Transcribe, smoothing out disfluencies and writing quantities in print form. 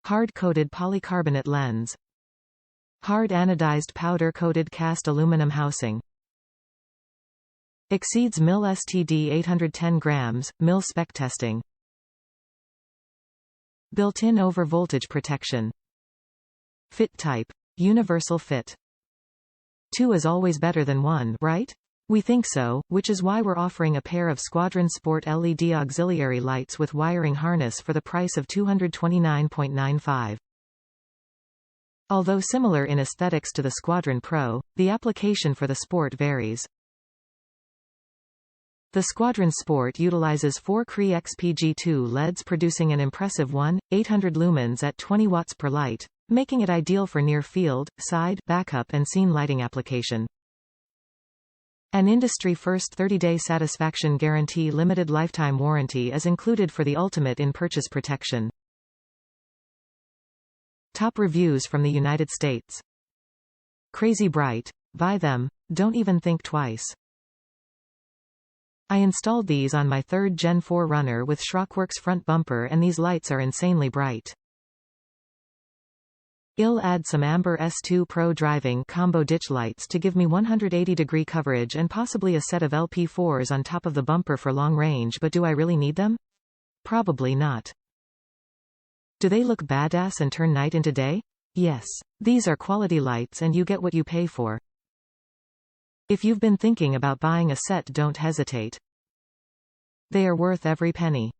Hard-coated polycarbonate lens. Hard anodized powder-coated cast aluminum housing. Exceeds MIL-STD 810 grams, MIL-SPEC testing. Built-in overvoltage protection. Fit type. Universal fit. 2 is always better than 1, right? We think so, which is why we're offering a pair of Squadron Sport LED auxiliary lights with wiring harness for the price of $229.95. Although similar in aesthetics to the Squadron Pro, the application for the Sport varies. The Squadron Sport utilizes 4 Cree XP-G2 LEDs producing an impressive 1,800 lumens at 20 watts per light, making it ideal for near-field, side, backup and scene lighting application. An industry-first 30-day satisfaction guarantee limited lifetime warranty is included for the ultimate in-purchase protection. Top reviews from the United States. Crazy bright. Buy them, don't even think twice. I installed these on my 3rd Gen 4 Runner with Schrockworks front bumper and these lights are insanely bright. I'll add some Amber S2 Pro driving combo ditch lights to give me 180-degree coverage and possibly a set of LP4s on top of the bumper for long range, but do I really need them? Probably not. Do they look badass and turn night into day? Yes. These are quality lights and you get what you pay for. If you've been thinking about buying a set, don't hesitate. They are worth every penny.